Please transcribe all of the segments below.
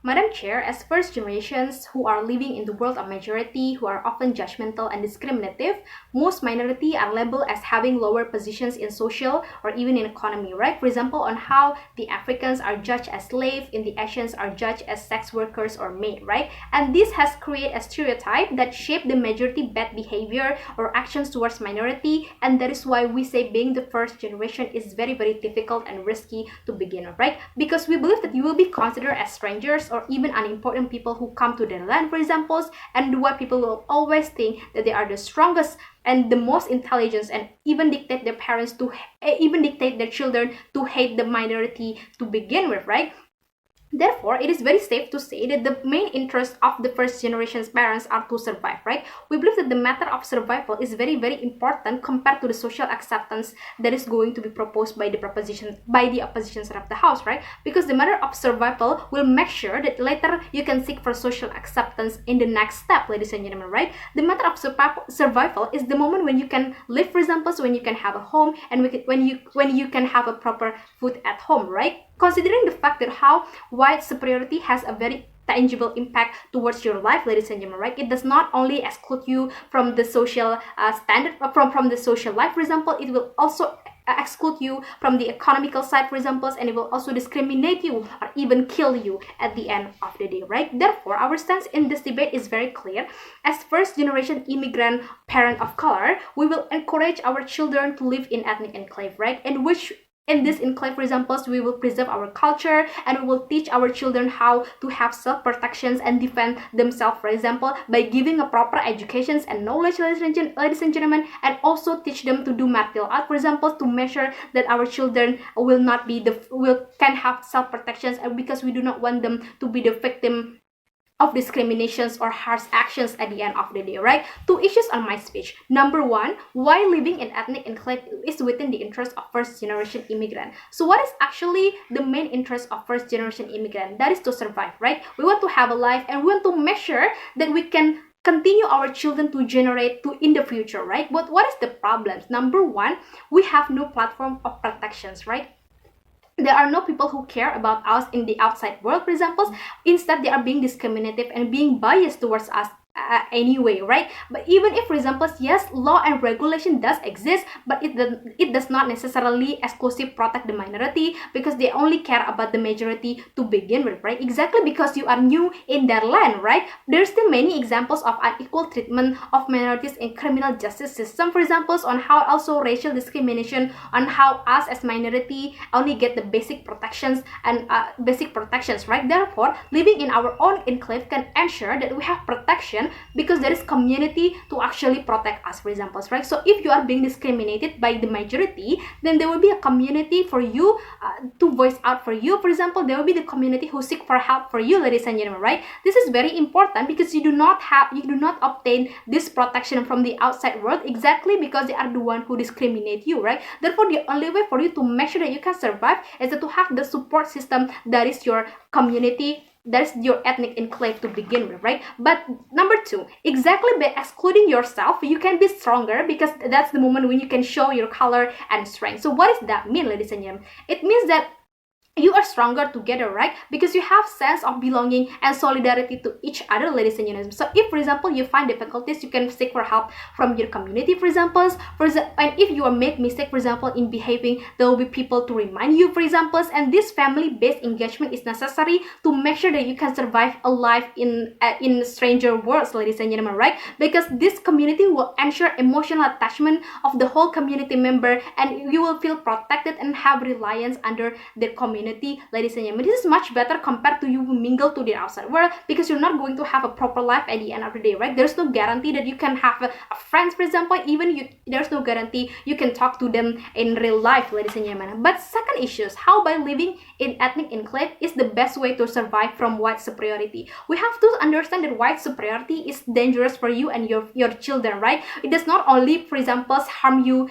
Madam Chair, as first generations who are living in the world of majority, who are often judgmental and discriminative, most minority are labeled as having lower positions in social or even in economy, right? For example, on how the Africans are judged as slaves, and the Asians are judged as sex workers or maid, right? And this has created a stereotype that shape the majority bad behavior or actions towards minority, and that is why we say being the first generation is very, very difficult and risky to begin with, right? Because we believe that you will be considered as strangers or even unimportant people who come to their land, for example, and why people will always think that they are the strongest and the most intelligent, and even dictate their parents to even dictate their children to hate the minority to begin with, right? Therefore, it is very safe to say that the main interest of the first generation's parents are to survive, right? We believe that the matter of survival is very, very important compared to the social acceptance that is going to be proposed by the opposition side of the house, right? Because the matter of survival will make sure that later you can seek for social acceptance in the next step, ladies and gentlemen, right? The matter of survival is the moment when you can live, for example, so when you can have a home and when you can have a proper food at home, right? Considering the fact that how white superiority has a very tangible impact towards your life, ladies and gentlemen, right? It does not only exclude you from the social standard, from the social life, for example, it will also exclude you from the economical side, for example, and it will also discriminate you or even kill you at the end of the day, right? Therefore, our stance in this debate is very clear. As first generation immigrant parent of color, we will encourage our children to live in ethnic enclave, right? In this enclave, for example, we will preserve our culture and we will teach our children how to have self-protections and defend themselves, for example, by giving a proper education and knowledge, ladies and gentlemen, and also teach them to do martial art, for example, to make sure that our children can have self-protections, and because we do not want them to be the victim of discriminations or harsh actions at the end of the day, right? Two issues on my speech. Number one, why living in ethnic enclave is within the interest of first generation immigrant. So what is actually the main interest of first generation immigrant? That is to survive, right? We want to have a life and we want to make sure that we can continue our children to generate in the future, right? But what is the problem? Number one, we have no platform of protections, right? There are no people who care about us in the outside world, for example. Instead, they are being discriminative and being biased towards us anyway, right? But even if, for example, yes, law and regulation does exist, but it does not necessarily exclusively protect the minority, because they only care about the majority to begin with, right? Exactly because you are new in their land, right? There's still many examples of unequal treatment of minorities in criminal justice system, for example, on how also racial discrimination, on how us as minority only get the basic protections, right? Therefore, living in our own enclave can ensure that we have protection, because there is community to actually protect us, for example, right? So if you are being discriminated by the majority, then there will be a community for you to voice out for you, for example. There will be the community who seek for help for you, ladies and gentlemen, right? This is very important because you do not obtain this protection from the outside world, exactly because they are the one who discriminate you, right? Therefore, the only way for you to make sure that you can survive is to have the support system that is your community, that's your ethnic enclave to begin with, right? But number two, exactly by excluding yourself, you can be stronger, because that's the moment when you can show your color and strength. So what does that mean, ladies and gentlemen? It means that you are stronger together, right? Because you have sense of belonging and solidarity to each other, ladies and gentlemen. So if, for example, you find difficulties, you can seek for help from your community, for example. And if you make mistake, for example, in behaving, there will be people to remind you, for example. And this family-based engagement is necessary to make sure that you can survive a life in stranger worlds, ladies and gentlemen, right? Because this community will ensure emotional attachment of the whole community member, and you will feel protected and have reliance under their community, ladies and gentlemen. This is much better compared to you mingle to the outside world, because you're not going to have a proper life at the end of the day, right? There's no guarantee that you can have a friend, for example. There's no guarantee you can talk to them in real life, ladies and gentlemen. But second issue is how by living in ethnic enclave is the best way to survive from white superiority. We have to understand that white superiority is dangerous for you and your children, right? It does not only, for example, harm you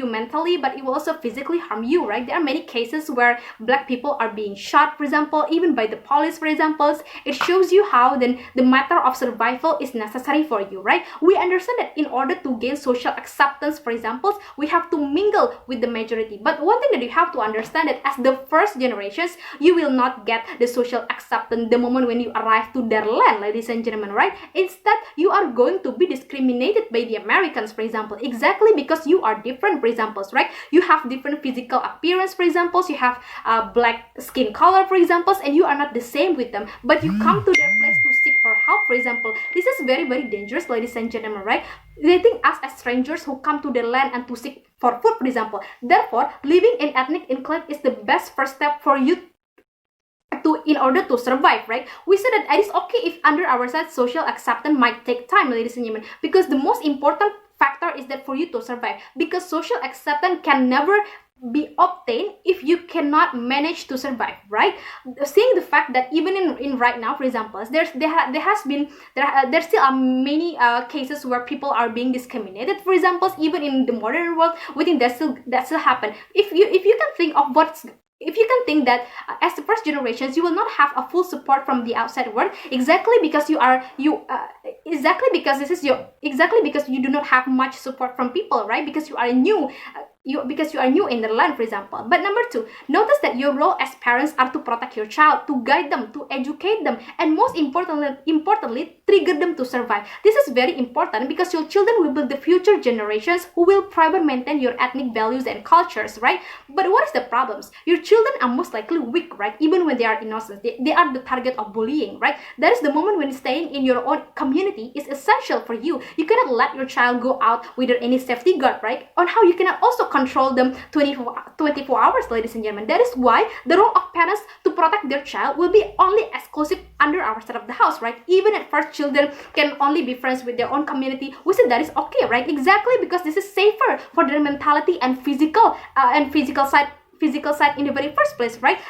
mentally, but it will also physically harm you, right? There are many cases where black people are being shot, for example, even by the police, for example. It shows you how then the matter of survival is necessary for you, right? We understand that in order to gain social acceptance, for example, we have to mingle with the majority. But one thing that you have to understand that as the first generations, you will not get the social acceptance the moment when you arrive to their land, ladies and gentlemen, right? Instead, you are going to be discriminated by the Americans, for example, exactly because you are different, for example, right? You have different physical appearance, for example, you have black skin color, for example, and you are not the same with them, but you come to their place to seek for help, for example. This is very, very dangerous, ladies and gentlemen, right? They think us as strangers who come to the land and to seek for food, for example. Therefore, living in ethnic enclave is the best first step for you in order to survive, right? We said that it is okay if under our side social acceptance might take time, ladies and gentlemen, because the most important factor is that for you to survive, because social acceptance can never be obtained if you cannot manage to survive, right? Seeing the fact that even in right now, for example, there still are many cases where people are being discriminated, for example, even in the modern world. We think that still happen. If you can think of if you can think that as the first generations, you will not have a full support from the outside world, exactly because you do not have much support from people, right? Because you are new. Because you are new in the land, for example. But number two, notice that your role as parents are to protect your child, to guide them, to educate them, and most importantly, trigger them to survive. This is very important because your children will be the future generations who will forever maintain your ethnic values and cultures, right? But what is the problems? Your children are most likely weak, right? Even when they are innocent, they are the target of bullying, right? That is the moment when staying in your own community is essential for you. You cannot let your child go out without any safety guard, right? On how you cannot also control them 24 hours, ladies and gentlemen. That is why the role of parents to protect their child will be only exclusive under our side of the house, right? Even at first, children can only be friends with their own community. We said that is okay, right? Exactly because this is safer for their mentality and physical side in the very first place, right?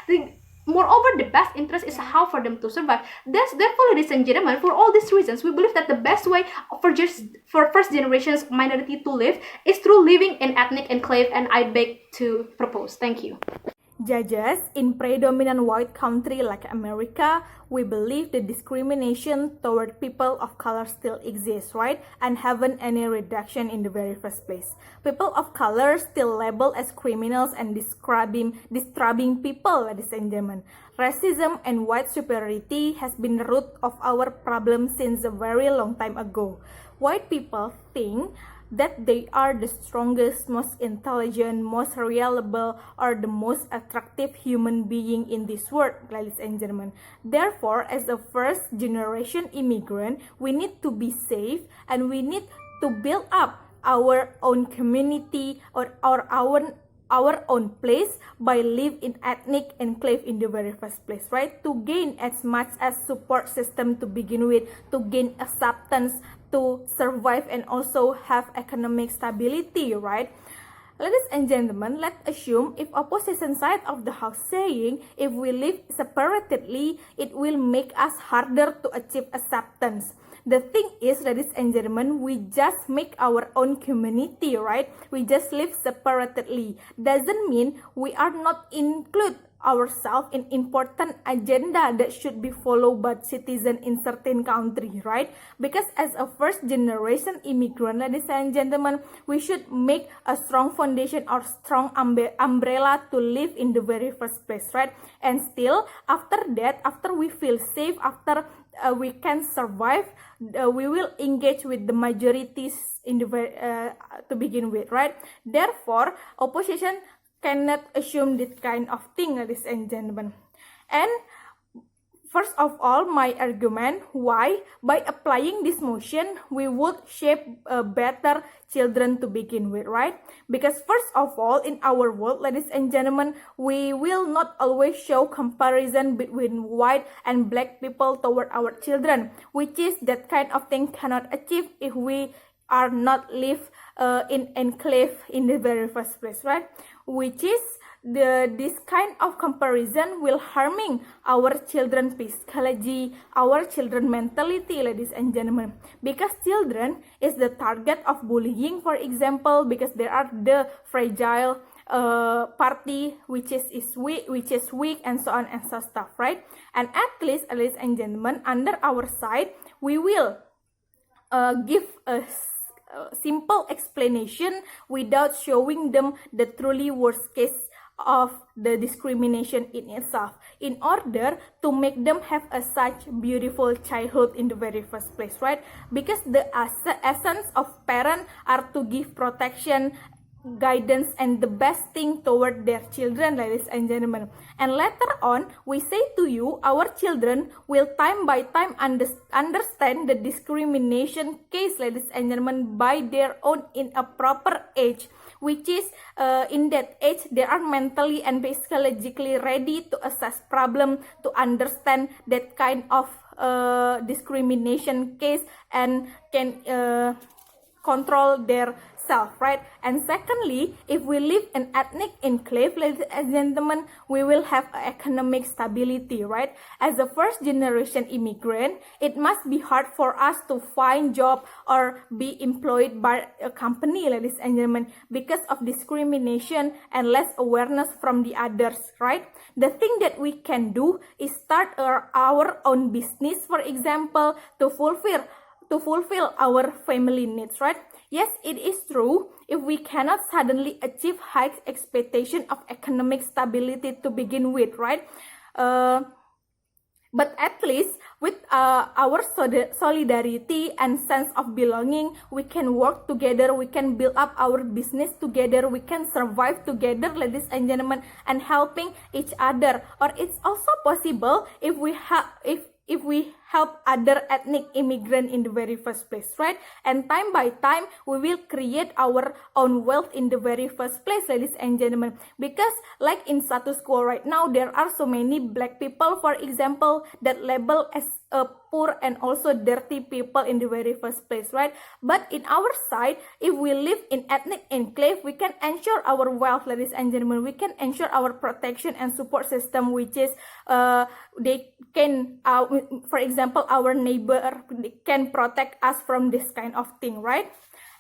Moreover, the best interest is how for them to survive. Therefore, ladies and gentlemen, for all these reasons, we believe that the best way for first generations minority to live is through living in ethnic enclave, and I beg to propose. Thank you. Judges, in predominant white country like America, we believe the discrimination toward people of color still exists, right? And haven't any reduction in the very first place. People of color still labeled as criminals and disturbing people, ladies and gentlemen. Racism and white superiority has been the root of our problem since a very long time ago. White people think that they are the strongest, most intelligent, most reliable, or the most attractive human being in this world, ladies and gentlemen. Therefore, as a first generation immigrant, we need to be safe and we need to build up our own community or our own place by live in ethnic enclave in the very first place, right? To gain as much as support system to begin with, to gain acceptance, to survive and also have economic stability, right? Ladies and gentlemen, let's assume if opposition side of the house saying if we live separately, it will make us harder to achieve acceptance. The thing is, ladies and gentlemen, we just make our own community, right? We just live separately. Doesn't mean we are not include ourselves in important agenda that should be followed by citizens in certain country, right? Because as a first generation immigrant, ladies and gentlemen, we should make a strong foundation or strong umbrella to live in the very first place, right? And still, after that, after we feel safe, after we can survive, we will engage with the majorities in the to begin with, right? Therefore, opposition cannot assume this kind of thing, ladies and gentlemen. And first of all, my argument why by applying this motion we would shape a better children to begin with, right? Because first of all, in our world, ladies and gentlemen, we will not always show comparison between white and black people toward our children, which is that kind of thing cannot achieve if we are not live in enclave in the very first place, right? Which is this kind of comparison will harming our children psychology, our children mentality, ladies and gentlemen, because children is the target of bullying, for example, because they are the fragile party which is weak, and so on and so stuff, right? And at least, ladies and gentlemen, under our side, we will give a simple explanation without showing them the truly worst case of the discrimination in itself, in order to make them have a such beautiful childhood in the very first place, right? Because the essence of parents are to give protection, guidance, and the best thing toward their children, ladies and gentlemen. And later on, we say to you, our children will time by time understand the discrimination case, ladies and gentlemen, by their own in a proper age, which is in that age they are mentally and psychologically ready to assess problem, to understand that kind of discrimination case, and can control their self, right? And secondly, if we live in ethnic enclave, ladies and gentlemen, we will have economic stability, right? As a first generation immigrant, it must be hard for us to find job or be employed by a company, ladies and gentlemen, because of discrimination and less awareness from the others, right? The thing that we can do is start our own business, for example, to fulfill our family needs, right? Yes, it is true, if we cannot suddenly achieve high expectation of economic stability to begin with, right? But at least with our solidarity and sense of belonging, we can work together, we can build up our business together, we can survive together, ladies and gentlemen, and helping each other. Or it's also possible if we help other ethnic immigrant in the very first place, right? And time by time, we will create our own wealth in the very first place, ladies and gentlemen. Because like in status quo right now, there are so many black people, for example, that labeled as poor and also dirty people in the very first place, right? But in our side, if we live in ethnic enclave, we can ensure our wealth, ladies and gentlemen. We can ensure our protection and support system, which is they can, for example, our neighbor can protect us from this kind of thing, right?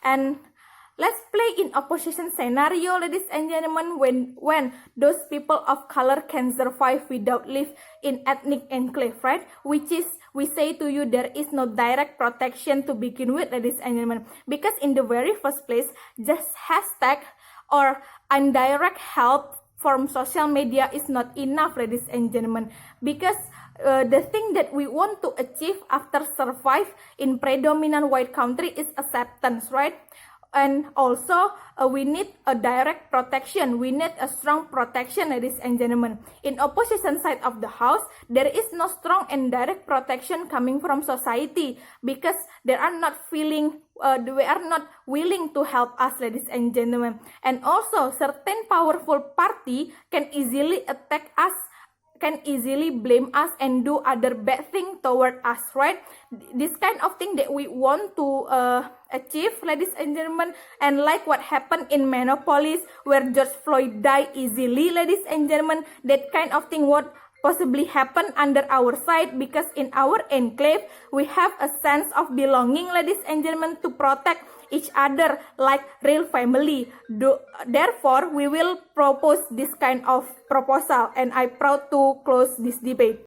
And let's play in opposition scenario, ladies and gentlemen, when those people of color can survive without live in ethnic enclave, right? Which is, we say to you, there is no direct protection to begin with, ladies and gentlemen. Because in the very first place, just hashtag or indirect help from social media is not enough, ladies and gentlemen. Because the thing that we want to achieve after survive in predominant white country is acceptance, right? And also, we need a direct protection. We need a strong protection, ladies and gentlemen. In opposition side of the house, there is no strong and direct protection coming from society because they are not willing to help us, ladies and gentlemen. And also, certain powerful party can easily attack us, can easily blame us and do other bad thing toward us, right? This kind of thing that we want to achieve, ladies and gentlemen, and like what happened in Minneapolis where George Floyd died easily, ladies and gentlemen, that kind of thing would possibly happen under our side because in our enclave, we have a sense of belonging, ladies and gentlemen, to protect each other like real family. Therefore, we will propose this kind of proposal, and I'm proud to close this debate.